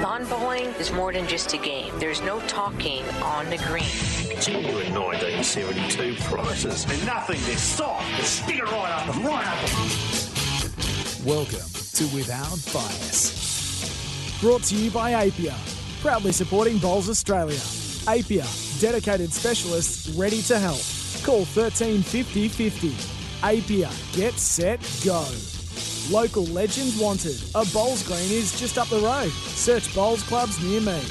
Lawn bowling is more than just a game. There's no talking on the green. Genuine 1972 prices. And nothing this soft. Stick it right up and right up. Welcome to Without Bias. Brought to you by Apia. Proudly supporting Bowls Australia. Apia, dedicated specialists ready to help. Call 13 50 50. Apia, get set, go. Local legends wanted. A bowls green is just up the road. Search bowls clubs near me.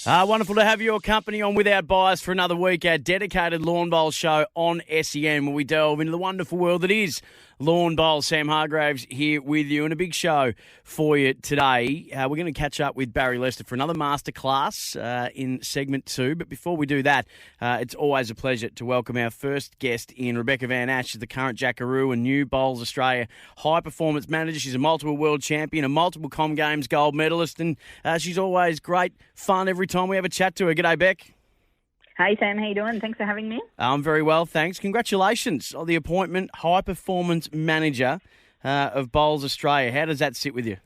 Wonderful to have your company on Without Bias for another week, our dedicated Lawn Bowl show on SEN, where we delve into the wonderful world that is Lawn Bowl. Sam Hargraves here with you, and a big show for you today. We're going to catch up with Barrie Lester for another masterclass in segment 2. But before we do that, it's always a pleasure to welcome our first guest in, Bec Van Asch, the current Jackaroo and new Bowls Australia high performance manager. She's a multiple world champion, a multiple Com Games gold medalist, and she's always great fun every time we have a chat to her. G'day, Bec. Hey, Sam. How you doing? Thanks for having me. I'm very well, thanks. Congratulations on the appointment, high performance manager of Bowls Australia. How does that sit with you?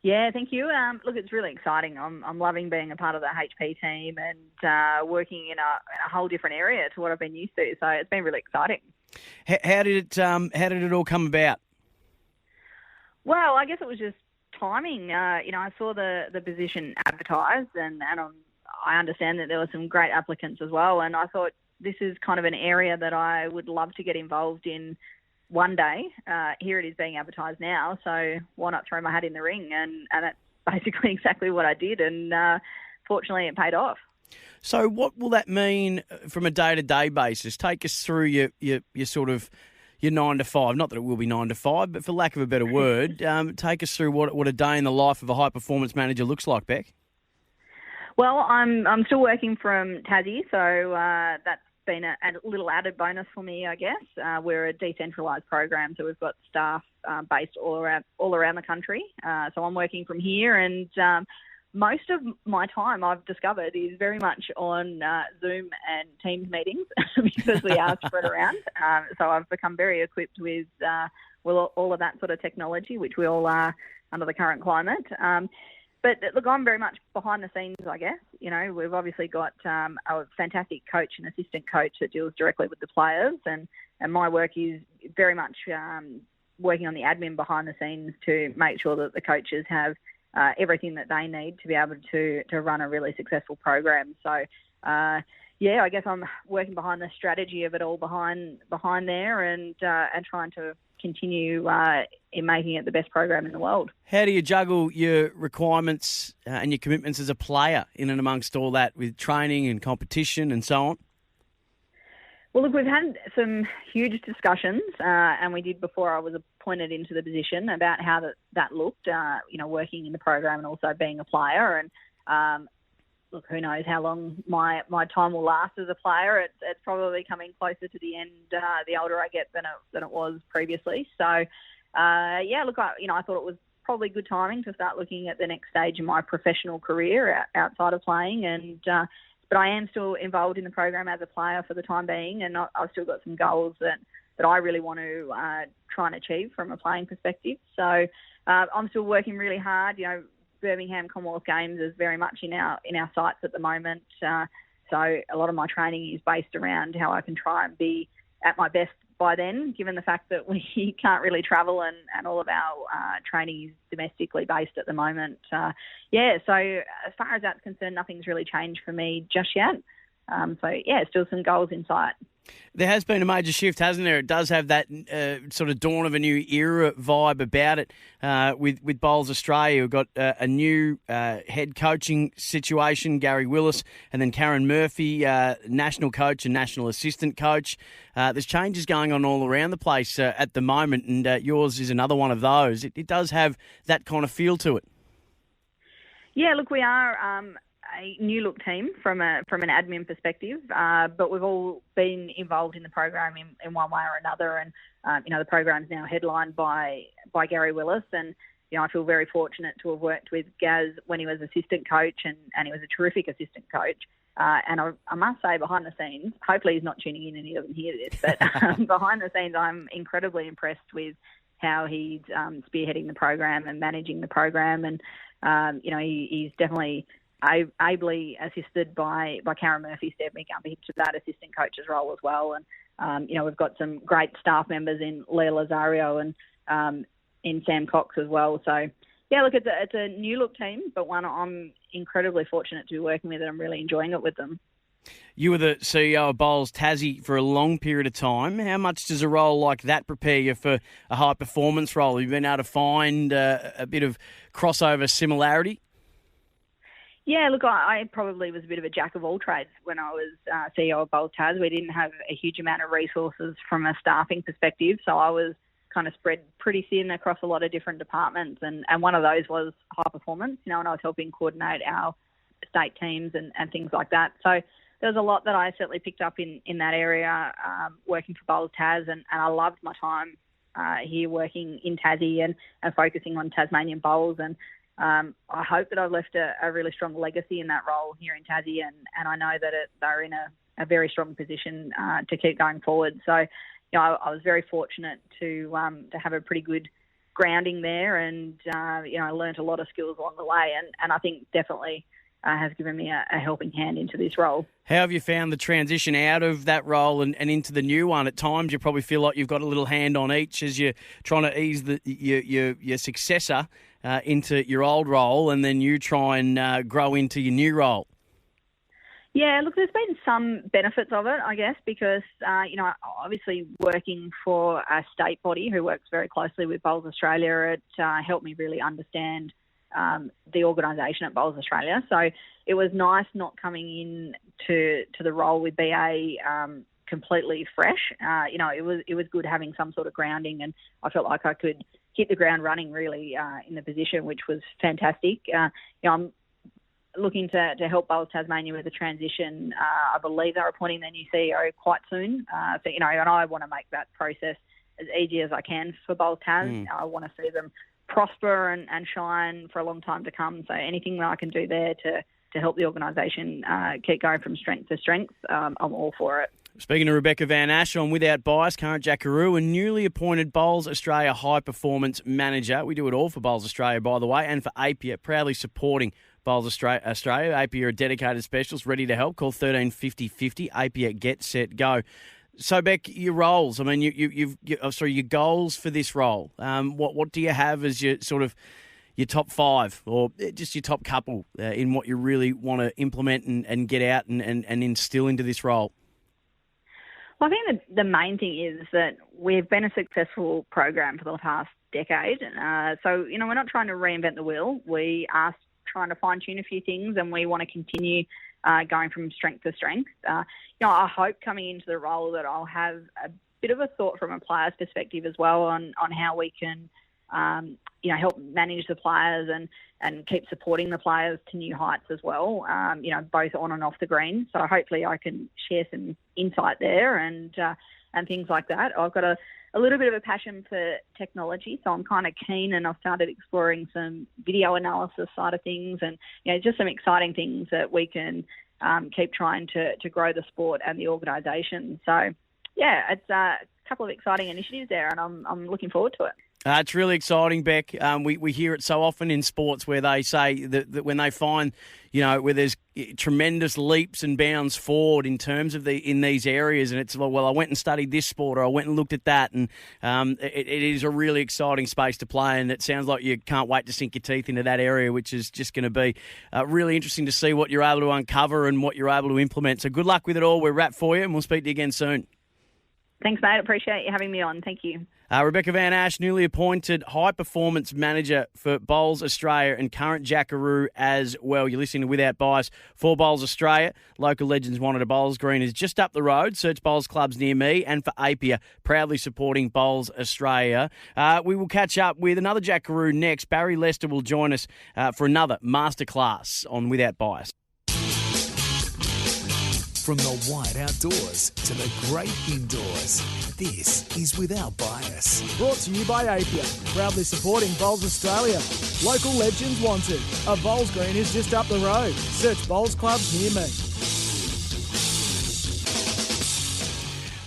Yeah, thank you. Look, it's really exciting. I'm loving being a part of the HP team and working in a whole different area to what I've been used to. So it's been really exciting. How did it all come about? Well, I guess it was just timing. I saw the position advertised, and I understand that there were some great applicants as well. And I thought this is kind of an area that I would love to get involved in one day. Here it is being advertised now, so why not throw my hat in the ring? And that's basically exactly what I did, and fortunately it paid off. So what will that mean from a day-to-day basis? Take us through your sort of your 9 to 5. Not that it will be 9 to 5, but for lack of a better word, take us through what a day in the life of a high-performance manager looks like, Bec. Well, I'm still working from Tassie, so that's been a little added bonus for me, I guess. We're a decentralised program, so we've got staff based all around the country. So I'm working from here, and most of my time, I've discovered, is very much on Zoom and Teams meetings because we are spread around. So I've become very equipped with all of that sort of technology, which we all are under the current climate. But look, I'm very much behind the scenes, I guess. You know, we've obviously got a fantastic coach and assistant coach that deals directly with the players, and my work is very much working on the admin behind the scenes to make sure that the coaches have everything that they need to be able to run a really successful program. So, I guess I'm working behind the strategy of it all behind there, and trying to continue in making it the best program in the world. How do you juggle your requirements and your commitments as a player in and amongst all that with training and competition and so on? Well, look, we've had some huge discussions, and we did before I was appointed into the position, about how that looked, working in the program and also being a player. And look, who knows how long my time will last as a player. It's probably coming closer to the end the older I get than it was previously. So, I thought it was probably good timing to start looking at the next stage of my professional career outside of playing. But I am still involved in the program as a player for the time being, and I've still got some goals that I really want to try and achieve from a playing perspective. So I'm still working really hard. You know, Birmingham Commonwealth Games is very much in our sights at the moment. So a lot of my training is based around how I can try and be at my best by then, given the fact that we can't really travel and all of our training is domestically based at the moment. So as far as that's concerned, nothing's really changed for me just yet. Still some goals in sight. There has been a major shift, hasn't there? It does have that sort of dawn of a new era vibe about it with Bowls Australia. We've got a new head coaching situation, Gary Willis, and then Karen Murphy, national coach and national assistant coach. There's changes going on all around the place at the moment, and yours is another one of those. It does have that kind of feel to it. Yeah, look, we are a new look team from an admin perspective, but we've all been involved in the program in one way or another, and the program's now headlined by Gary Willis, and I feel very fortunate to have worked with Gaz when he was assistant coach, and he was a terrific assistant coach. And I must say, behind the scenes, hopefully he's not tuning in and he doesn't hear this, but behind the scenes, I'm incredibly impressed with how he's spearheading the program and managing the program. And, he's definitely ably assisted by Karen Murphy stepping up into that assistant coach's role as well. And, we've got some great staff members in Leah Lazario and in Sam Cox as well. So, yeah, look, it's a new look team, but one I'm incredibly fortunate to be working with, and I'm really enjoying it with them. You were the CEO of Bowls Tassie for a long period of time. How much does a role like that prepare you for a high-performance role? Have you been able to find a bit of crossover similarity? Yeah, look, I probably was a bit of a jack of all trades when I was CEO of Bowls Tas. We didn't have a huge amount of resources from a staffing perspective, so I was kind of spread pretty thin across a lot of different departments, and one of those was high performance, and I was helping coordinate our state teams and things like that. So there was a lot that I certainly picked up in that area working for Bowls Tas, and I loved my time here working in Tassie and focusing on Tasmanian bowls, and I hope that I've left a really strong legacy in that role here in Tassie, and I know that they're in a very strong position to keep going forward. So, I was very fortunate to have a pretty good grounding there, and I learnt a lot of skills along the way, and I think definitely has given me a helping hand into this role. How have you found the transition out of that role and into the new one? At times, you probably feel like you've got a little hand on each as you're trying to ease your successor into your old role, and then you try and grow into your new role. Yeah, look, there's been some benefits of it, I guess, because, obviously working for a state body who works very closely with Bowls Australia, it helped me really understand the organisation at Bowls Australia. So it was nice not coming in to the role with BA completely fresh. It was good having some sort of grounding, and I felt like I could hit the ground running really in the position, which was fantastic. I'm looking to help Bowls Tasmania with the transition. I believe they're appointing their new CEO quite soon. And I want to make that process as easy as I can for Bowls Tas. I want to see them prosper and shine for a long time to come. So anything that I can do there to help the organisation keep going from strength to strength, I'm all for it. Speaking to Bec Van Asch on Without Bias, current Jackaroo and newly appointed Bowls Australia High Performance Manager. We do it all for Bowls Australia, by the way, and for Apia, proudly supporting Bowls Australia. Apia are a dedicated specialist ready to help. Call 1350 50. Apia, get set, go. So, Bec, your roles. I mean, your goals for this role. What do you have as your sort of your top five, or just your top couple in what you really want to implement and get out and instill into this role? Well, I think the main thing is that we've been a successful program for the past decade. So, we're not trying to reinvent the wheel. We are trying to fine-tune a few things, and we want to continue going from strength to strength. I hope coming into the role that I'll have a bit of a thought from a player's perspective as well on how we can, help manage the players and keep supporting the players to new heights as well, both on and off the green. So hopefully I can share some insight there and things like that. I've got a little bit of a passion for technology, so I'm kind of keen, and I've started exploring some video analysis side of things, and just some exciting things that we can keep trying to grow the sport and the organisation. So, yeah, it's a couple of exciting initiatives there, and I'm looking forward to it. It's really exciting, Bec. We hear it so often in sports where they say that when they find, where there's tremendous leaps and bounds forward in terms of in these areas, and it's like, well, I went and studied this sport, or I went and looked at that, and it is a really exciting space to play, and it sounds like you can't wait to sink your teeth into that area, which is just going to be really interesting to see what you're able to uncover and what you're able to implement. So good luck with it all. We're wrapped for you, and we'll speak to you again soon. Thanks, mate. Appreciate you having me on. Thank you. Bec Van Asch, newly appointed High Performance Manager for Bowls Australia and current Jackaroo as well. You're listening to Without Bias for Bowls Australia. Local Legends wanted a Bowls Green is just up the road. Search Bowls clubs near me, and for Apia, proudly supporting Bowls Australia. We will catch up with another Jackaroo next. Barrie Lester will join us for another masterclass on Without Bias. From the wide outdoors to the great indoors, this is Without Bias. Brought to you by Apia, proudly supporting Bowls Australia. Local Legends wanted. A Bowls Green is just up the road. Search Bowls clubs near me.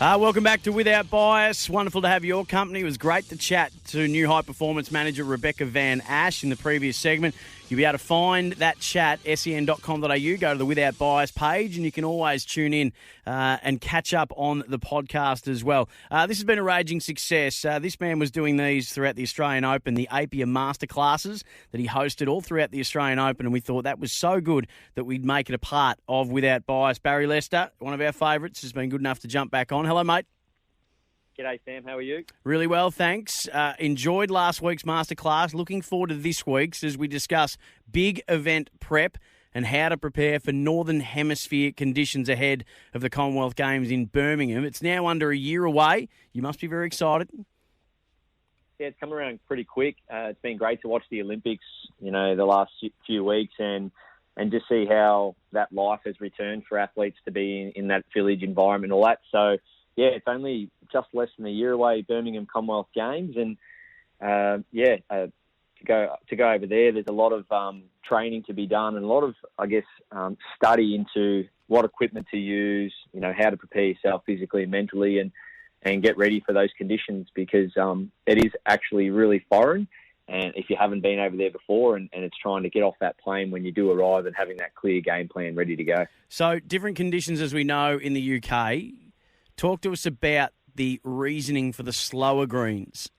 Welcome back to Without Bias. Wonderful to have your company. It was great to chat to new high performance manager Rebecca Van Asch in the previous segment. You'll be able to find that chat, sen.com.au. Go to the Without Bias page, and you can always tune in and catch up on the podcast as well. This has been a raging success. This man was doing these throughout the Australian Open, the APIA Masterclasses that he hosted all throughout the Australian Open, and we thought that was so good that we'd make it a part of Without Bias. Barrie Lester, one of our favourites, has been good enough to jump back on. Hello, mate. G'day, Sam. How are you? Really well, thanks. Enjoyed last week's masterclass. Looking forward to this week's as we discuss big event prep and how to prepare for Northern Hemisphere conditions ahead of the Commonwealth Games in Birmingham. It's now under a year away. You must be very excited. Yeah, it's come around pretty quick. It's been great to watch the Olympics, the last few weeks and just see how that life has returned for athletes to be in that village environment and all that. So, yeah, it's only just less than a year away, Birmingham Commonwealth Games, and to go over there's a lot of training to be done and a lot of, study into what equipment to use, how to prepare yourself physically and mentally, and get ready for those conditions because it is actually really foreign. And if you haven't been over there before and it's trying to get off that plane when you do arrive and having that clear game plan ready to go. So different conditions, as we know, in the UK. Talk to us about the reasoning for the slower greens.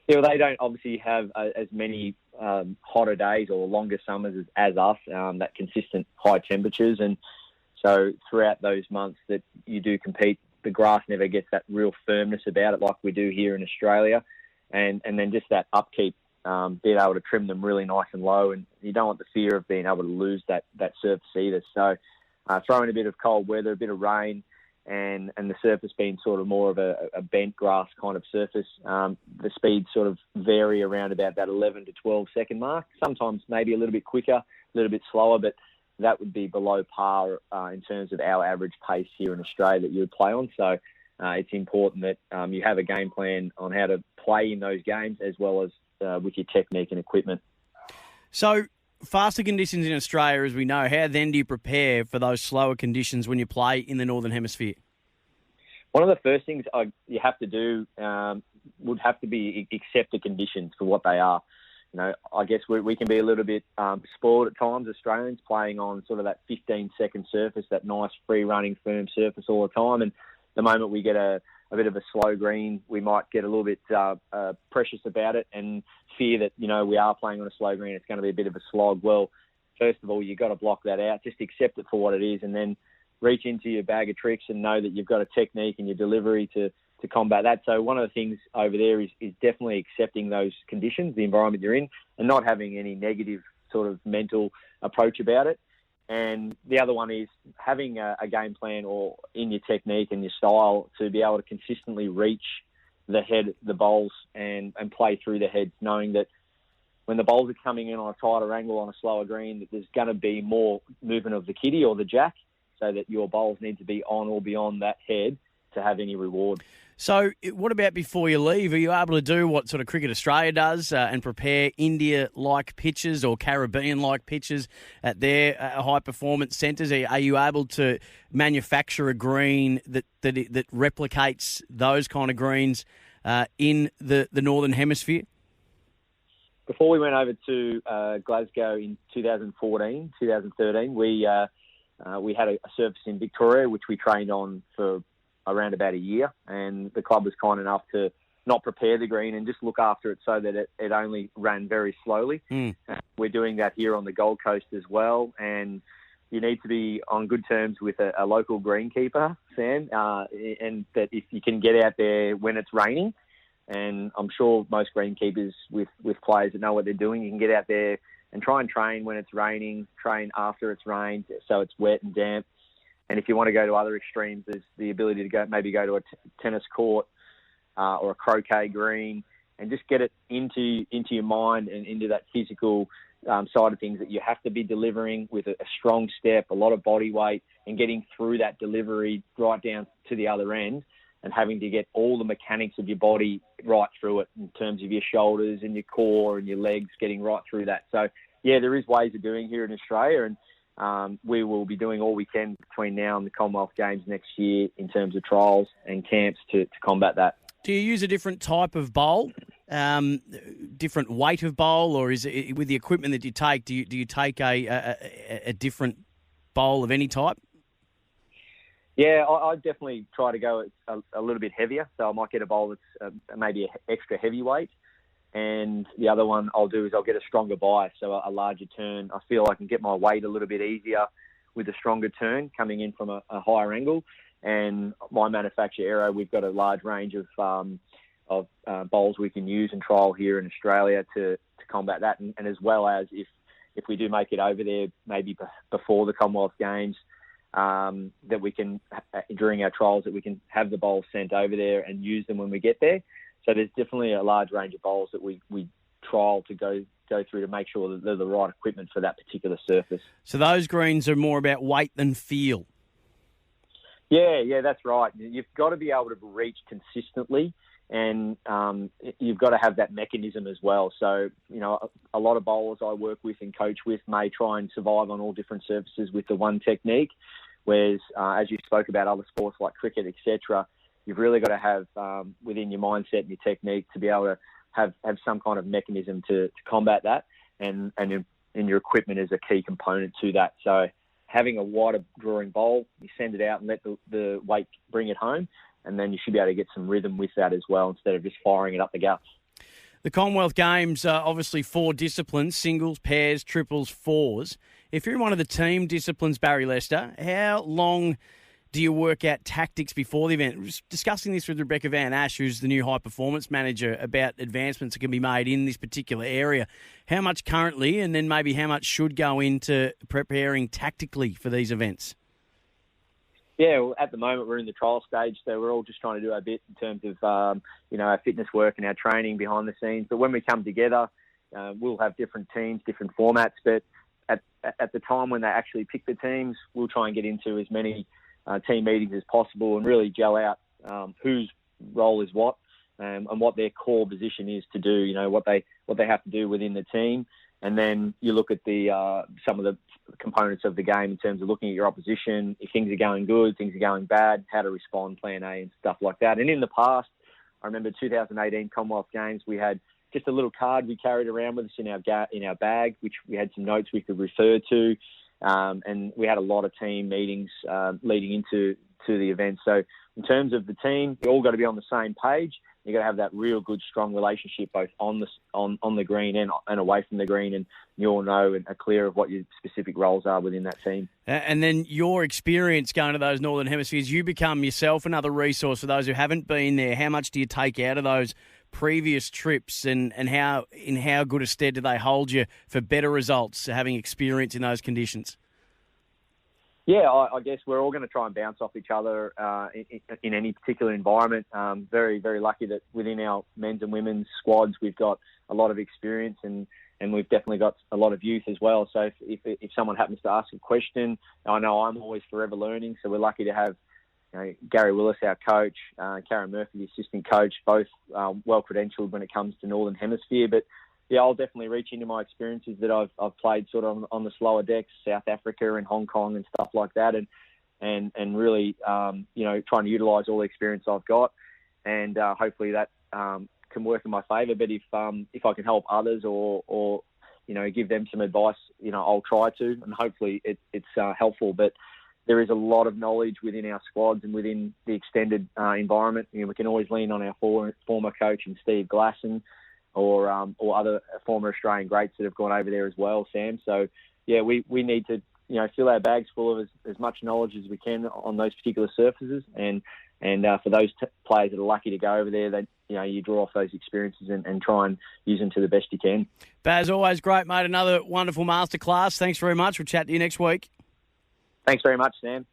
Yeah, well, they don't obviously have as many hotter days or longer summers as us, that consistent high temperatures. And so throughout those months that you do compete, the grass never gets that real firmness about it like we do here in Australia. And then just that upkeep, being able to trim them really nice and low. And you don't want the fear of being able to lose that surface either. So throw in a bit of cold weather, a bit of rain, and the surface being sort of more of a bent grass kind of surface, the speeds sort of vary around about that 11 to 12 second mark. Sometimes maybe a little bit quicker, a little bit slower, but that would be below par in terms of our average pace here in Australia that you would play on. So it's important that you have a game plan on how to play in those games as well as with your technique and equipment. So faster conditions in Australia, as we know, how then do you prepare for those slower conditions when you play in the Northern Hemisphere? One of the first things you have to do would have to be accept the conditions for what they are. I guess we can be a little bit spoiled at times, Australians, playing on sort of that 15-second surface, that nice free-running, firm surface all the time. And the moment we get a bit of a slow green, we might get a little bit precious about it and fear that, we are playing on a slow green, it's going to be a bit of a slog. Well, first of all, you've got to block that out. Just accept it for what it is and then reach into your bag of tricks and know that you've got a technique and your delivery to combat that. So one of the things over there is definitely accepting those conditions, the environment you're in, and not having any negative sort of mental approach about it. And the other one is having a game plan or in your technique and your style to be able to consistently reach the head, the bowls, and play through the heads, knowing that when the bowls are coming in on a tighter angle on a slower green, that there's going to be more movement of the kitty or the jack, so that your bowls need to be on or beyond that head to have any reward. So what about before you leave? Are you able to do what sort of Cricket Australia does and prepare India-like pitches or Caribbean-like pitches at their high-performance centres? Are you able to manufacture a green that replicates those kind of greens in the Northern Hemisphere? Before we went over to Glasgow in 2013, we had a surface in Victoria which we trained on for around about a year, and the club was kind enough to not prepare the green and just look after it so that it only ran very slowly. We're doing that here on the Gold Coast as well, and you need to be on good terms with a local greenkeeper, Sam, and that if you can get out there when it's raining, and I'm sure most greenkeepers with players that know what they're doing, you can get out there and try and train when it's raining, train after it's rained so it's wet and damp. And if you want to go to other extremes, there's the ability to go to a tennis court or a croquet green and just get it into your mind and into that physical side of things that you have to be delivering with a strong step, a lot of body weight, and getting through that delivery right down to the other end and having to get all the mechanics of your body right through it in terms of your shoulders and your core and your legs, getting right through that. So, yeah, there is ways of doing here in Australia, and we will be doing all we can between now and the Commonwealth Games next year in terms of trials and camps to combat that. Do you use a different type of bowl, different weight of bowl, or is it with the equipment that you take? Do you take a different bowl of any type? Yeah, I definitely try to go a little bit heavier. So I might get a bowl that's maybe an extra heavyweight. And the other one I'll do is I'll get a stronger bias, so a larger turn. I feel I can get my weight a little bit easier with a stronger turn coming in from a higher angle. And my manufacturer, Aero, we've got a large range of bowls we can use and trial here in Australia to combat that. And as well as if we do make it over there, maybe before the Commonwealth Games, that we can, during our trials, that we can have the bowls sent over there and use them when we get there. So there's definitely a large range of bowls that we trial to go through to make sure that they're the right equipment for that particular surface. So those greens are more about weight than feel. Yeah, that's right. You've got to be able to reach consistently, and you've got to have that mechanism as well. So, a lot of bowlers I work with and coach with may try and survive on all different surfaces with the one technique, whereas, as you spoke about other sports like cricket, etc., you've really got to have within your mindset and your technique to be able to have some kind of mechanism to combat that, and your equipment is a key component to that. So having a wider drawing bowl, you send it out and let the weight bring it home, and then you should be able to get some rhythm with that as well instead of just firing it up the guts. The Commonwealth Games are obviously 4 disciplines: singles, pairs, triples, fours. If you're in one of the team disciplines, Barrie Lester, how long do you work out tactics before the event? We're discussing this with Bec Van Asch, who's the new high-performance manager, about advancements that can be made in this particular area. How much currently, and then maybe how much should go into preparing tactically for these events? Yeah, well, at the moment we're in the trial stage, so we're all just trying to do our bit in terms of our fitness work and our training behind the scenes. But when we come together, we'll have different teams, different formats. But at the time when they actually pick the teams, we'll try and get into as many team meetings as possible and really gel out whose role is what, and what their core position is to do. What they have to do within the team, and then you look at the some of the components of the game in terms of looking at your opposition. If things are going good, things are going bad, how to respond, plan A, and stuff like that. And in the past, I remember 2018 Commonwealth Games, we had just a little card we carried around with us in our bag, which we had some notes we could refer to. And we had a lot of team meetings leading into the event. So in terms of the team, you all got to be on the same page. You've got to have that real good, strong relationship both on the green and away from the green, and you all know and are clear of what your specific roles are within that team. And then your experience going to those Northern Hemispheres, you become yourself another resource for those who haven't been there. How much do you take out of those previous trips, and how good a stead do they hold you for better results, having experience in those conditions? Yeah, I guess we're all going to try and bounce off each other in any particular environment. Very, very lucky that within our men's and women's squads we've got a lot of experience, and we've definitely got a lot of youth as well. So if someone happens to ask a question, I know I'm always forever learning. So we're lucky to have Gary Willis, our coach, Karen Murphy, the assistant coach, both well credentialed when it comes to Northern Hemisphere. But yeah, I'll definitely reach into my experiences that I've played sort of on the slower decks, South Africa and Hong Kong and stuff like that, and really trying to utilise all the experience I've got, and hopefully that can work in my favour. But if I can help others or give them some advice, I'll try to, and hopefully it's helpful. But there is a lot of knowledge within our squads and within the extended environment. We can always lean on our former coach and Steve Glasson, or other former Australian greats that have gone over there as well, Sam. So yeah, we need to fill our bags full of as much knowledge as we can on those particular surfaces, and for those players that are lucky to go over there, that you draw off those experiences and try and use them to the best you can. Baz, always great, mate. Another wonderful masterclass. Thanks very much. We'll chat to you next week. Thanks very much, Sam.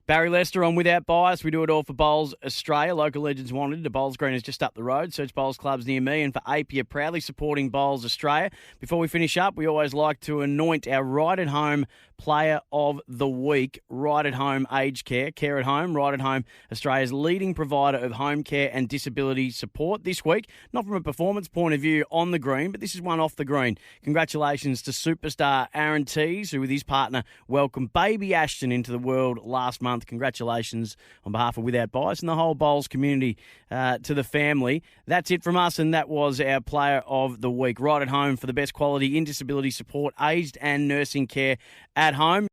Barrie Lester on Without Bias. We do it all for Bowls Australia. Local legends wanted. The Bowls Green is just up the road. Search Bowls clubs near me. And for Apia, proudly supporting Bowls Australia. Before we finish up, we always like to anoint our right-at-home Player of the Week, Right at Home Aged Care, Care at Home, Right at Home, Australia's leading provider of home care and disability support this week. Not from a performance point of view on the green, but this is one off the green. Congratulations to superstar Aaron Tees, who with his partner welcomed baby Ashton into the world last month. Congratulations on behalf of Without Bias and the whole Bowls community to the family. That's it from us, and that was our Player of the Week. Right at Home for the best quality in disability support, aged and nursing care at home.